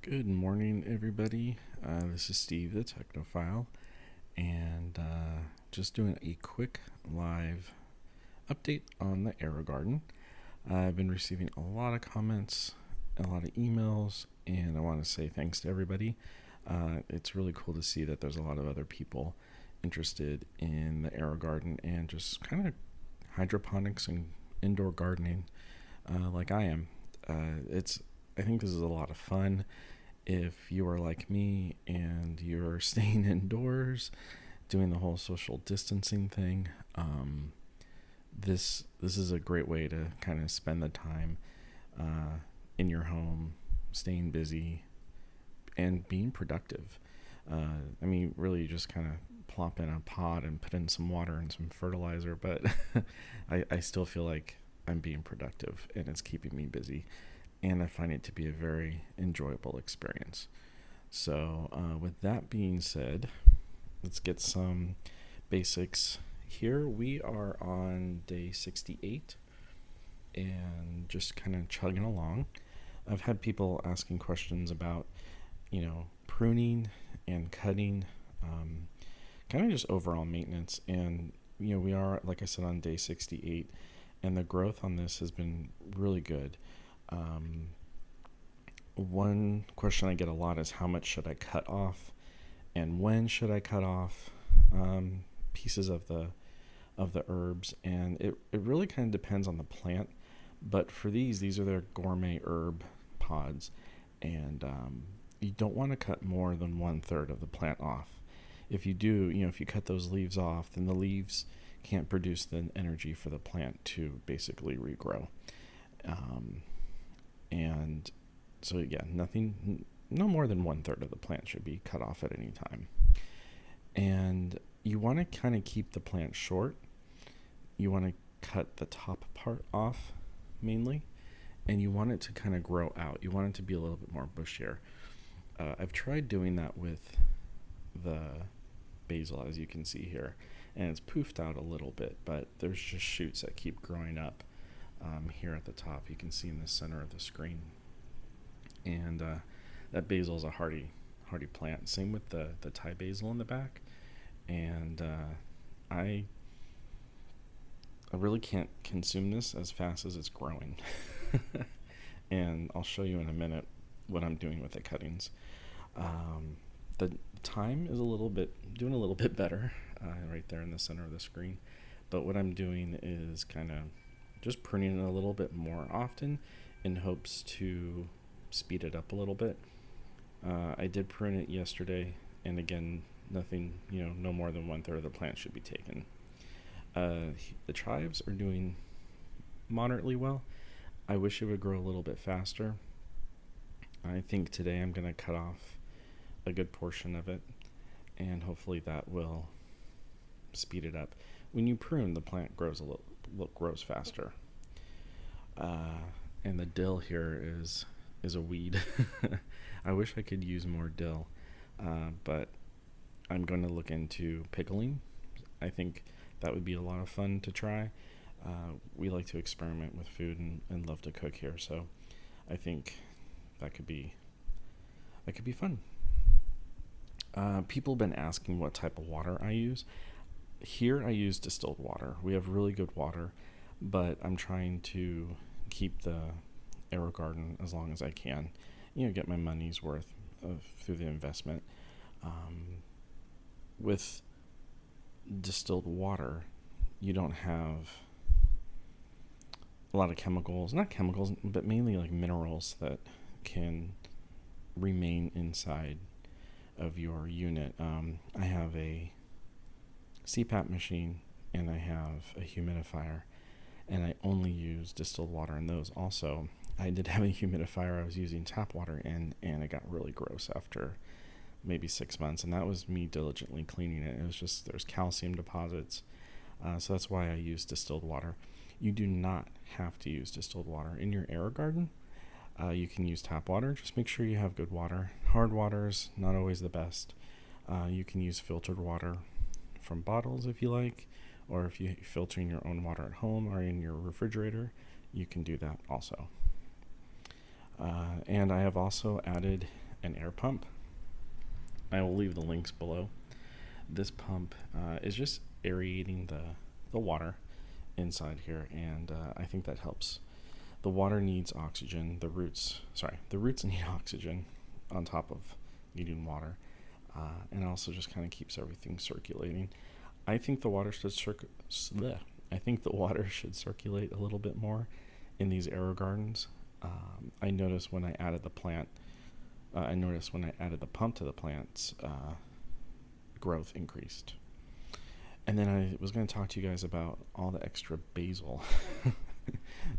Good morning, everybody. This is Steve, the Technophile, and just doing a quick live update on the AeroGarden. I've been receiving a lot of comments, a lot of emails, and I want to say thanks to everybody. It's really cool to see that there's a lot of other people interested in the AeroGarden and just kind of hydroponics and indoor gardening like I am. I think this is a lot of fun. If you are like me and you're staying indoors, doing the whole social distancing thing, this is a great way to kind of spend the time in your home, staying busy, and being productive. Really, you just kind of plop in a pot and put in some water and some fertilizer, but I still feel like I'm being productive and it's keeping me busy. And I find it to be a very enjoyable experience. So, with that being said, let's get some basics. Here we are on day 68 and just kind of chugging along. I've had people asking questions about, pruning and cutting, kind of just overall maintenance. And, we are, like I said, on day 68, and the growth on this has been really good. One question I get a lot is how much should I cut off and when should I cut off pieces of the herbs, and it really kind of depends on the plant. But for these are their gourmet herb pods, and you don't want to cut more than 1/3 of the plant off. If you do, if you cut those leaves off, then the leaves can't produce the energy for the plant to basically regrow. And so, yeah, no more than 1/3 of the plant should be cut off at any time. And you want to kind of keep the plant short. You want to cut the top part off mainly, and you want it to kind of grow out. You want it to be a little bit more bushier. I've tried doing that with the basil, as you can see here, and it's poofed out a little bit, but there's just shoots that keep growing up. Here at the top, you can see in the center of the screen, and that basil is a hardy plant. Same with the Thai basil in the back, and I really can't consume this as fast as it's growing. And I'll show you in a minute what I'm doing with the cuttings. The thyme is doing a little bit better, right there in the center of the screen. But what I'm doing is kind of just pruning it a little bit more often in hopes to speed it up a little bit. I did prune it yesterday, and again, nothing, no more than 1/3 of the plant should be taken. The chives are doing moderately well. I wish it would grow a little bit faster. I think today I'm going to cut off a good portion of it, and hopefully that will speed it up. When you prune, the plant grows grows faster. And the dill here is a weed. I wish I could use more dill, but I'm going to look into pickling. I think that would be a lot of fun to try. We like to experiment with food and love to cook here, so I think that could be fun. People have been asking what type of water I use. Here I use distilled water. We have really good water, but I'm trying to keep the AeroGarden as long as I can. Get my money's worth through the investment. With distilled water, you don't have a lot of chemicals, not chemicals, but mainly like minerals that can remain inside of your unit. I have a CPAP machine and I have a humidifier, and I only use distilled water in those. Also, I did have a humidifier I was using tap water in, and it got really gross after maybe 6 months, and that was me diligently cleaning it. It was just, there's calcium deposits, so that's why I use distilled water. You do not have to use distilled water in your AeroGarden. You can use tap water. Just make sure you have good water. Hard water is not always the best. You can use filtered water from bottles if you like, or if you're filtering your own water at home or in your refrigerator, you can do that also. And I have also added an air pump. I will leave the links below. This pump is just aerating the water inside here, and I think that helps. The water needs oxygen. The roots need oxygen on top of needing water, and it also just kind of keeps everything circulating. I think the water should circulate a little bit more in these AeroGardens. I noticed when I added the pump to the plants, growth increased. And then I was going to talk to you guys about all the extra basil.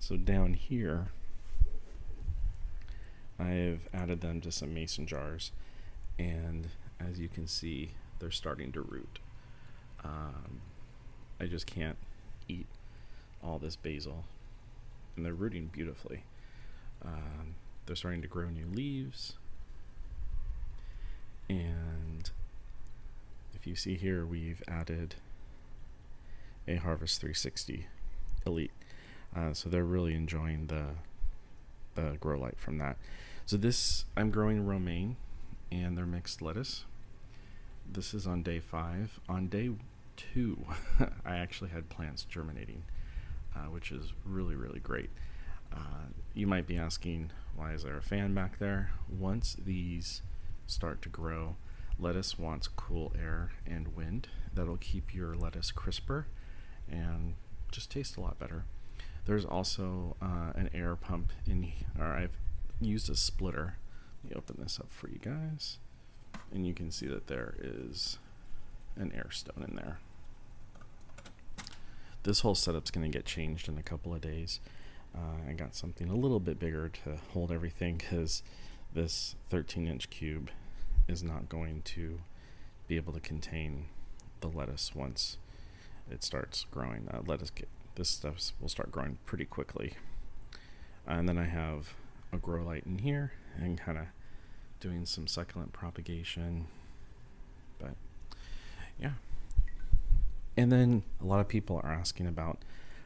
So down here, I've added them to some mason jars, and as you can see, they're starting to root. I just can't eat all this basil, and they're rooting beautifully. They're starting to grow new leaves, and if you see here, we've added a Harvest 360 Elite. So they're really enjoying the grow light from that. So this, I'm growing romaine and their mixed lettuce. This is on day 5. On day 2, I actually had plants germinating, which is really, really great. You might be asking, why is there a fan back there? Once these start to grow, lettuce wants cool air and wind. That'll keep your lettuce crisper and just taste a lot better. There's also an air pump I've used a splitter. Let me open this up for you guys, and you can see that there is an air stone in there. This whole setup's going to get changed in a couple of days. I got something a little bit bigger to hold everything, because this 13-inch cube is not going to be able to contain the lettuce once it starts growing. This stuff will start growing pretty quickly. And then I have a grow light in here and kind of doing some succulent propagation. But yeah. And then a lot of people are asking about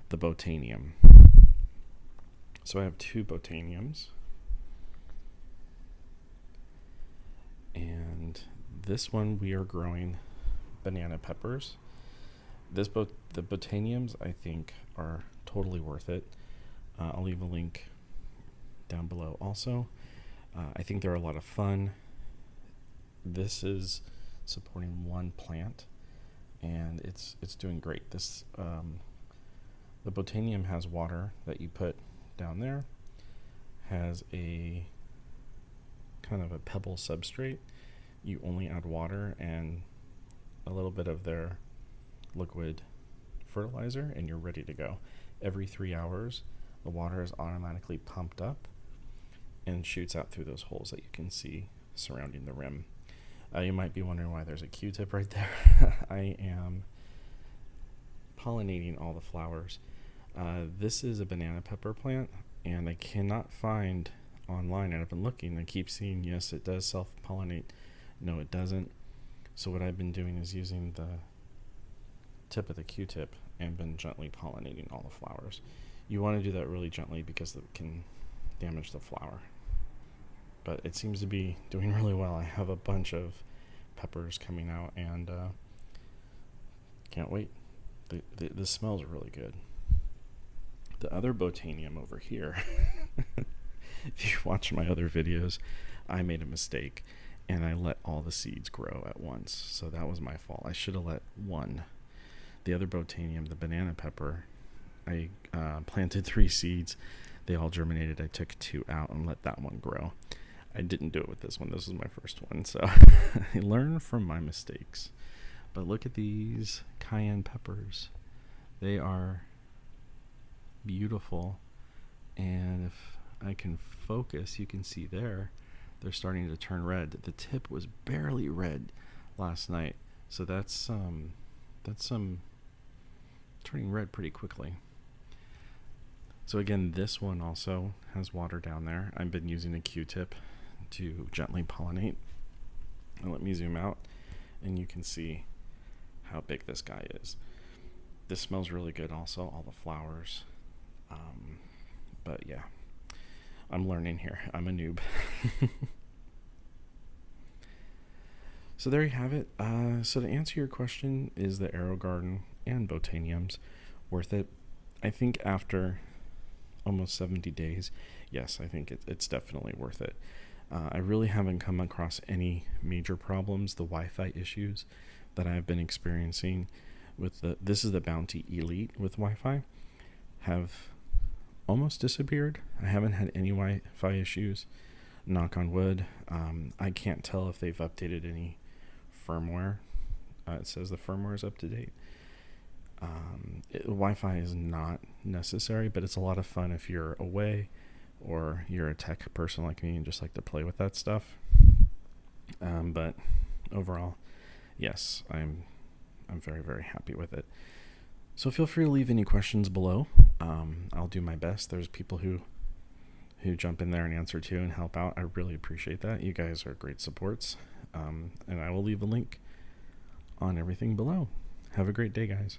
the Botanium. So I have 2 Botaniums. And this one we are growing banana peppers. The Botaniums, I think, are totally worth it. I'll leave a link down below also. I think they're a lot of fun. This is supporting one plant, and it's doing great. This the Botanium has water that you put down there, has a kind of a pebble substrate. You only add water and a little bit of their liquid fertilizer, and you're ready to go. Every 3 hours, the water is automatically pumped up and shoots out through those holes that you can see surrounding the rim. You might be wondering why there's a Q-tip right there. I am pollinating all the flowers. This is a banana pepper plant, and I cannot find online, and I've been looking, I keep seeing, yes, it does self-pollinate. No, it doesn't. So what I've been doing is using the tip of the Q-tip and been gently pollinating all the flowers. You want to do that really gently because it can damage the flower. But it seems to be doing really well. I have a bunch of peppers coming out, and can't wait. The smells really good. The other Botanium over here, if you watch my other videos, I made a mistake and I let all the seeds grow at once. So that was my fault. I should have let one. The other Botanium, the banana pepper, I planted 3 seeds. They all germinated. I took 2 out and let that one grow. I didn't do it with this one. This was my first one. So I learned from my mistakes. But look at these cayenne peppers. They are beautiful. And if I can focus, you can see there, they're starting to turn red. The tip was barely red last night. So that's some turning red pretty quickly. So again, this one also has water down there. I've been using a Q-tip to gently pollinate. And let me zoom out, and you can see how big this guy is. This smells really good also, all the flowers. But yeah, I'm learning here. I'm a noob. So there you have it. So to answer your question, is the AeroGarden and Botaniums worth it? I think after almost 70 days, yes, I think it's definitely worth it. I really haven't come across any major problems. The Wi-Fi issues that I've been experiencing with this is the Bounty Elite with Wi-Fi, have almost disappeared. I haven't had any Wi-Fi issues, knock on wood. I can't tell if they've updated any firmware. It says the firmware is up to date. Wi-Fi is not necessary, but it's a lot of fun if you're away or you're a tech person like me and just like to play with that stuff. But overall, yes, I'm very, very happy with it. So feel free to leave any questions below. I'll do my best. There's people who jump in there and answer too and help out. I really appreciate that. You guys are great supports. And I will leave a link on everything below. Have a great day, guys.